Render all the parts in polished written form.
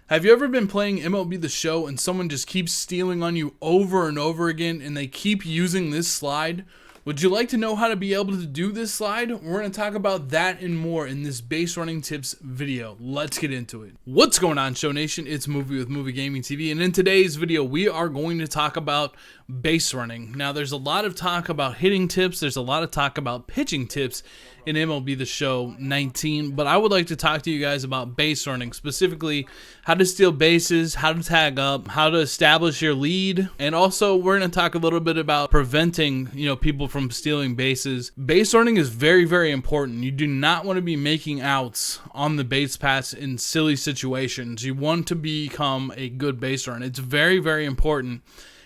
Have you ever been playing MLB The Show and someone just keeps stealing on you over and over again and they keep using this slide? Would you like to know how to be able to do this slide? We're going to talk about that and more in this base running tips video. Let's get into it. What's going on, Show Nation? It's Movie with Movie Gaming TV, and in today's video we are going to talk about base running. Now there's a lot of talk about hitting tips, there's a lot of talk about pitching tips in MLB The Show 19, but I would like to talk to you guys about base running, specifically how to steal bases, how to tag up, how to establish your lead, and also we're going to talk a little bit about preventing, people from stealing bases. Base running is very, very important. You do not want to be making outs on the base paths in silly situations. You want to become a good base runner. It's very, very important.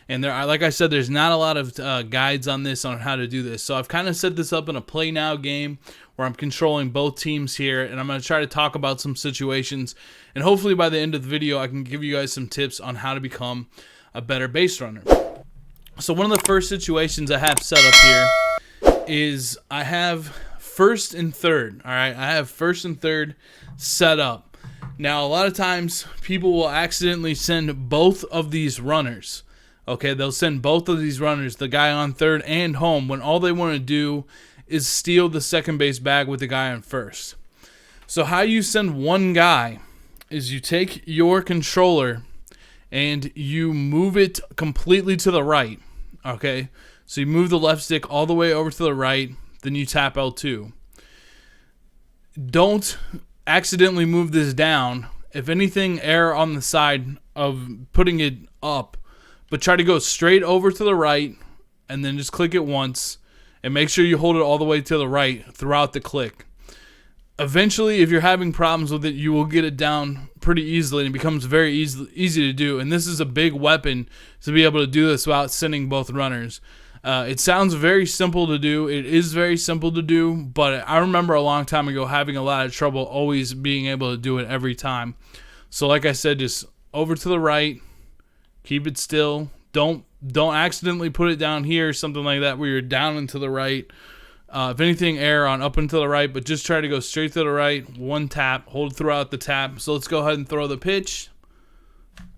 And there, like I said, there's not a lot of guides on this, on how to do this. So I've kind of set this up in a play now game where I'm controlling both teams here, and I'm going to try to talk about some situations. And hopefully by the end of the video, I can give you guys some tips on how to become a better base runner. So one of the first situations I have set up here is I have first and third. All right, I have first and third set up. Now, a lot of times people will accidentally send both of these runners. Okay, they'll send both of these runners, the guy on third and home, when all they want to do is steal the second base bag with the guy on first. So how you send one guy is you take your controller and you move it completely to the right. Okay, so you move the left stick all the way over to the right, then you tap L2. Don't accidentally move this down. If anything, err on the side of putting it up. But try to go straight over to the right and then just click it once and make sure you hold it all the way to the right throughout the click. Eventually, if you're having problems with it, you will get it down pretty easily, and it becomes very easy to do. And this is a big weapon to be able to do this without sending both runners. It sounds very simple to do. It is very simple to do, but I remember a long time ago having a lot of trouble always being able to do it every time. So like I said, just over to the right. Keep it still. Don't accidentally put it down here, something like that, where you're down and to the right. If anything, err on up and to the right, but just try to go straight to the right. One tap. Hold throughout the tap. So let's go ahead and throw the pitch.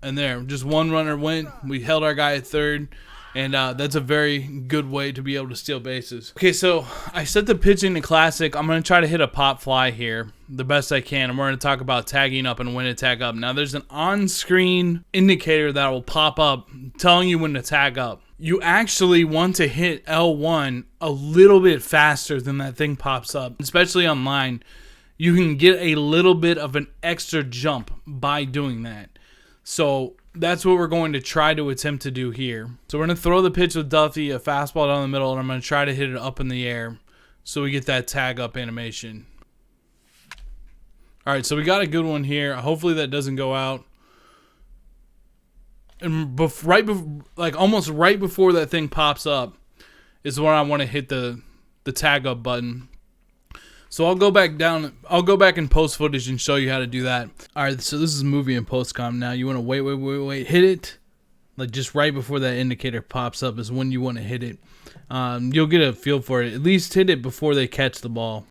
And there, just one runner went. We held our guy at third. And that's a very good way to be able to steal bases. Okay, so I set the pitch into classic. I'm going to try to hit a pop fly here the best I can. And we're going to talk about tagging up and when to tag up. Now, there's an on-screen indicator that will pop up telling you when to tag up. You actually want to hit L1 a little bit faster than that thing pops up, especially online. You can get a little bit of an extra jump by doing that. So that's what we're going to try to attempt to do here. So we're going to throw the pitch with Duffy, a fastball down the middle, and I'm going to try to hit it up in the air so we get that tag up animation. All right, so we got a good one here. Hopefully that doesn't go out. And almost right before that thing pops up is where I want to hit the tag up button. So I'll go back in post footage and show you how to do that. All right, so this is movie and postcom now. You want to wait, hit it. Like just right before that indicator pops up is when you want to hit it. You'll get a feel for it. At least hit it before they catch the ball.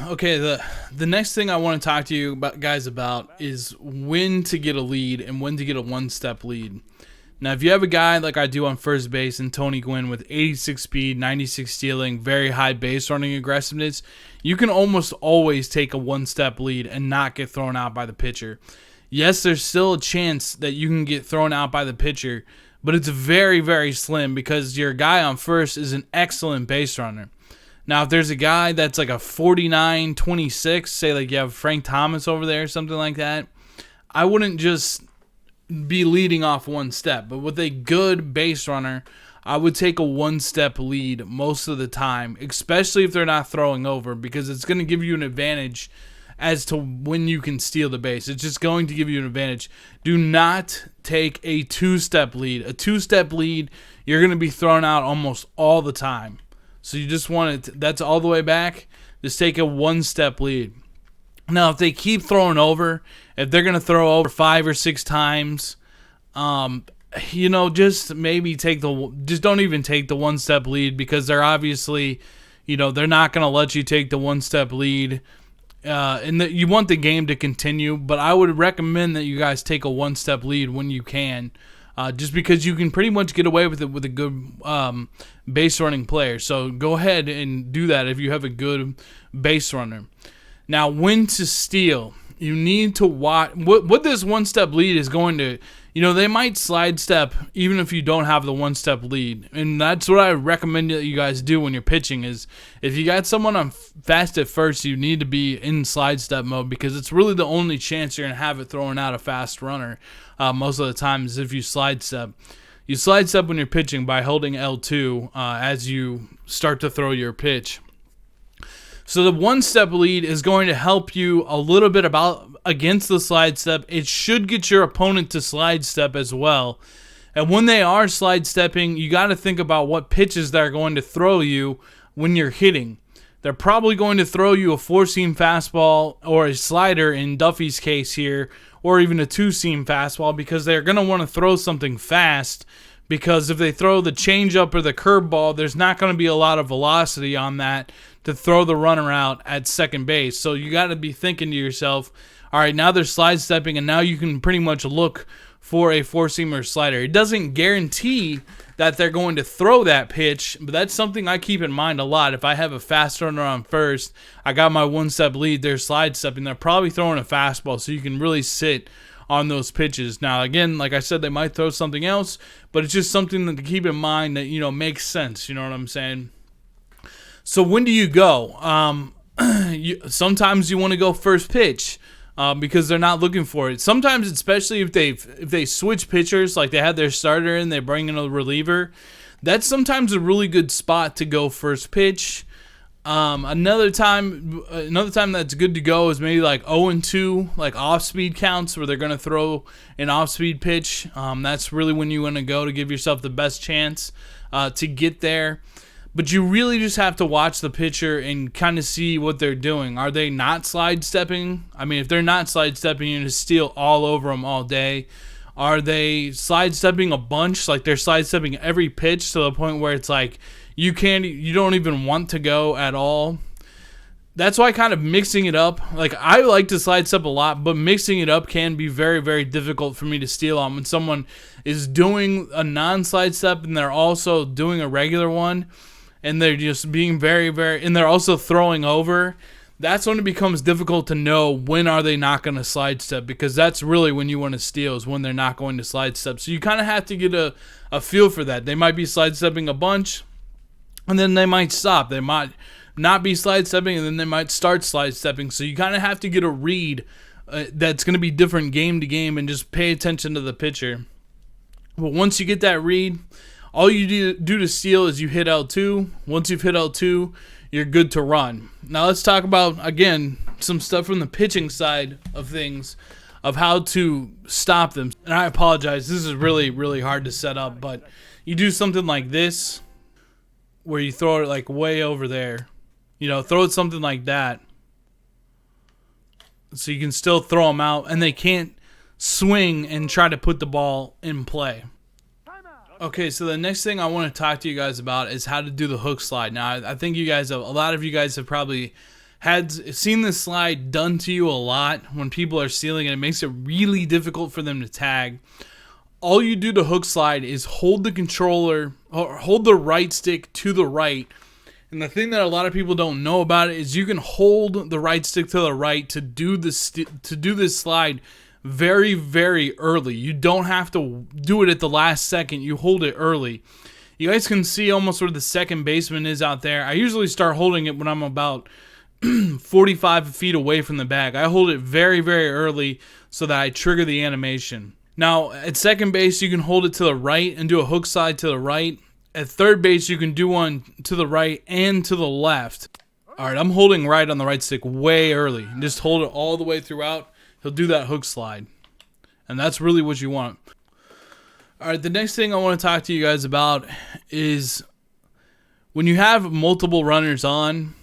Okay, the next thing I want to talk to you guys about is when to get a lead and when to get a one-step lead. Now, if you have a guy like I do on first base and Tony Gwynn with 86 speed, 96 stealing, very high base running aggressiveness, you can almost always take a one-step lead and not get thrown out by the pitcher. Yes, there's still a chance that you can get thrown out by the pitcher, but it's very, very slim because your guy on first is an excellent base runner. Now, if there's a guy that's like a 49-26, say like you have Frank Thomas over there or something like that, I wouldn't just be leading off one step. But with a good base runner, I would take a one-step lead most of the time, especially if they're not throwing over, because it's going to give you an advantage as to when you can steal the base. It's just going to give you an advantage. Do not take a two-step lead. A two-step lead, you're going to be thrown out almost all the time. So you just want it, that's all the way back, just take a one-step lead. Now, if they keep throwing over, if they're going to throw over 5 or 6 times, just maybe just don't even take the one-step lead, because they're obviously, they're not going to let you take the one-step lead and that you want the game to continue, but I would recommend that you guys take a one-step lead when you can, just because you can pretty much get away with it with a good base running player. So go ahead and do that if you have a good base runner. Now, when to steal, you need to watch what this one-step lead is going to. They might slide step even if you don't have the one-step lead. And that's what I recommend that you guys do when you're pitching is if you got someone on fast at first, you need to be in slide step mode because it's really the only chance you're going to have it throwing out a fast runner most of the time is if you slide step. You slide step when you're pitching by holding L2 as you start to throw your pitch. So the one-step lead is going to help you a little bit against the slide step. It should get your opponent to slide step as well. And when they are slide stepping, you got to think about what pitches they're going to throw you when you're hitting. They're probably going to throw you a 4-seam fastball or a slider in Duffy's case here, or even a 2-seam fastball because they're going to want to throw something fast. Because if they throw the changeup or the curveball, there's not going to be a lot of velocity on that to throw the runner out at second base. So you got to be thinking to yourself, all right, now they're slide stepping, and now you can pretty much look for a 4-seamer slider. It doesn't guarantee that they're going to throw that pitch, but that's something I keep in mind a lot. If I have a fast runner on first, I got my one-step lead, they're slide stepping, they're probably throwing a fastball, so you can really sit on those pitches. Now, again, like I said, they might throw something else, but it's just something to keep in mind that, makes sense. You know what I'm saying? So when do you go? Sometimes you want to go first pitch because they're not looking for it. Sometimes, especially if they switch pitchers, like they had their starter and they bring in a reliever, that's sometimes a really good spot to go first pitch. Another time that's good to go is maybe like 0-2, like off-speed counts where they're going to throw an off-speed pitch. That's really when you want to go to give yourself the best chance to get there. But you really just have to watch the pitcher and kind of see what they're doing. Are they not slide stepping? I mean, if they're not slide stepping, you're going to steal all over them all day. Are they slide stepping a bunch? Like they're slide stepping every pitch to the point where it's like, you don't even want to go at all. That's why kind of mixing it up. Like I like to slide step a lot, but mixing it up can be very, very difficult for me to steal on when someone is doing a non-slide step and they're also doing a regular one, and they're just being very, very, and they're also throwing over. That's when it becomes difficult to know when are they not going to slide step, because that's really when you want to steal is when they're not going to slide step. So you kind of have to get a feel for that. They might be slide stepping a bunch, and then they might stop. They might not be slide stepping, and then they might start slide stepping. So you kind of have to get a read that's going to be different game to game and just pay attention to the pitcher. But once you get that read, all you do to steal is you hit L2. Once you've hit L2, you're good to run. Now let's talk about, again, some stuff from the pitching side of things of how to stop them. And I apologize. This is really, really hard to set up, but you do something like this where you throw it like way over there. Throw it something like that so you can still throw them out and they can't swing and try to put the ball in play. Okay, so the next thing I want to talk to you guys about is how to do the hook slide. Now, I think a lot of you guys have probably seen this slide done to you a lot when people are stealing, and it makes it really difficult for them to tag. All you do to hook slide is hold the controller, or hold the right stick to the right. And the thing that a lot of people don't know about it is you can hold the right stick to the right to do this slide very, very early. You don't have to do it at the last second. You hold it early. You guys can see almost where the second baseman is out there. I usually start holding it when I'm about 45 feet away from the bag. I hold it very, very early so that I trigger the animation. Now, at second base, you can hold it to the right and do a hook slide to the right. At third base, you can do one to the right and to the left. All right, I'm holding right on the right stick way early. Just hold it all the way throughout. He'll do that hook slide. And that's really what you want. All right, the next thing I want to talk to you guys about is when you have multiple runners on,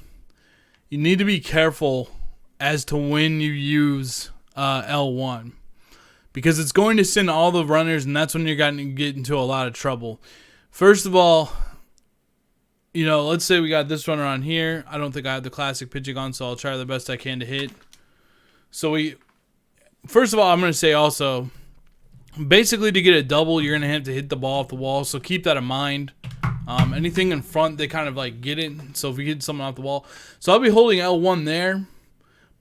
you need to be careful as to when you use L1. Because it's going to send all the runners, and that's when you're going to get into a lot of trouble. First of all, you know, let's say we got this runner on here. I don't think I have the classic pitching on, so I'll try the best I can to hit. So first of all, I'm going to say also, basically to get a double, you're going to have to hit the ball off the wall, so keep that in mind. Anything in front, they kind of like get it. So if we get someone off the wall, so I'll be holding L1 there,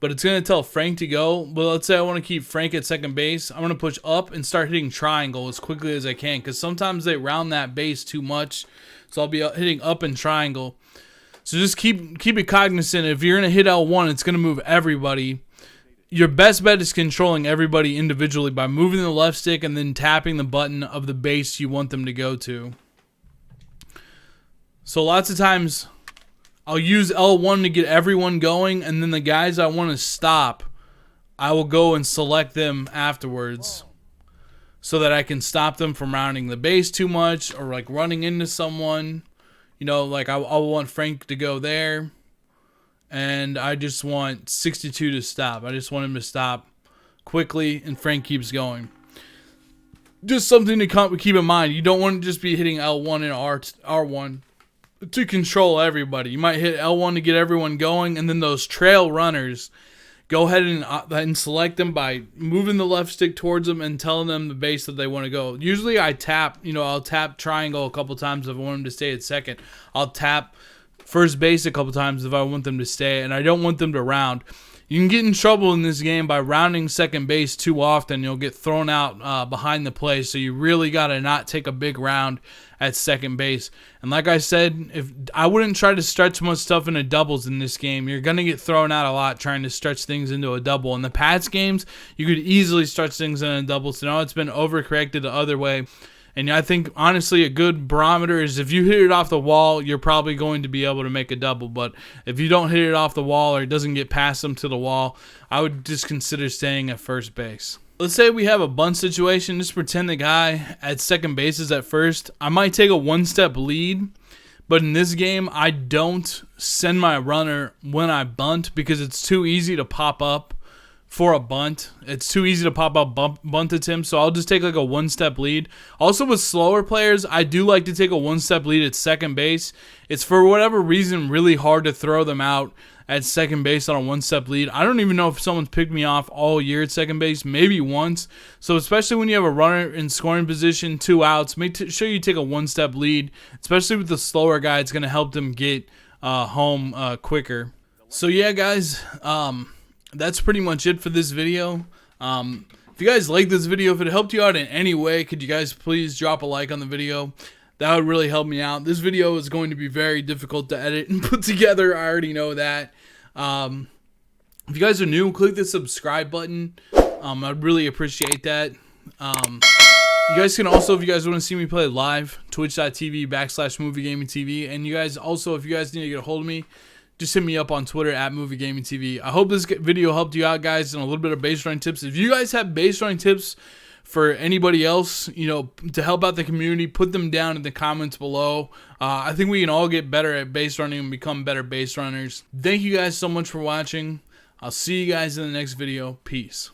but it's going to tell Frank to go. But let's say I want to keep Frank at second base. I'm going to push up and start hitting triangle as quickly as I can, because sometimes they round that base too much. So I'll be hitting up and triangle. So just keep it cognizant. If you're going to hit L1, it's going to move everybody. Your best bet is controlling everybody individually by moving the left stick and then tapping the button of the base you want them to go to. So lots of times I'll use L1 to get everyone going, and then the guys I want to stop, I will go and select them afterwards so that I can stop them from rounding the base too much or like running into someone. You know, like I'll want Frank to go there, and I just want 62 to stop. I just want him to stop quickly, and Frank keeps going. Just something to keep in mind. You don't want to just be hitting L1 and R1 to control everybody. You might hit L1 to get everyone going, and then those trail runners, go ahead and select them by moving the left stick towards them and telling them the base that they want to go. Usually I tap, I'll tap triangle a couple times if I want them to stay at second. I'll tap first base a couple times if I want them to stay, and I don't want them to round. You can get in trouble in this game by rounding second base too often. You'll get thrown out behind the play, so you really got to not take a big round at second base. And like I said, I wouldn't try to stretch much stuff into doubles in this game. You're going to get thrown out a lot trying to stretch things into a double. In the Pats games, you could easily stretch things into a double, so now it's been overcorrected the other way. And I think, honestly, a good barometer is if you hit it off the wall, you're probably going to be able to make a double. But if you don't hit it off the wall or it doesn't get past them to the wall, I would just consider staying at first base. Let's say we have a bunt situation. Just pretend the guy at second base is at first. I might take a one-step lead, but in this game, I don't send my runner when I bunt because it's too easy to pop up for a bunt. It's too easy to pop up bunt attempt, so I'll just take like a one-step lead. Also with slower players, I do like to take a one-step lead at second base. It's for whatever reason really hard to throw them out at second base on a one-step lead. I don't even know if someone's picked me off all year at second base, maybe once. So especially when you have a runner in scoring position, 2 outs, make sure you take a one-step lead. Especially with the slower guy, it's going to help them get home quicker. So yeah, guys, that's pretty much it for this video. If you guys like this video, if it helped you out in any way, could you guys please drop a like on the video? That would really help me out. This video is going to be very difficult to edit and put together. I already know that. If you guys are new, click the subscribe button. I'd really appreciate that. You guys can also, if you guys want to see me play live, twitch.tv/MovieGamingTV. And you guys also, if you guys need to get a hold of me, just hit me up on Twitter at MovieGamingTV. I hope this video helped you out, guys, and a little bit of base running tips. If you guys have base running tips for anybody else, to help out the community, put them down in the comments below. I think we can all get better at base running and become better base runners. Thank you guys so much for watching. I'll see you guys in the next video. Peace.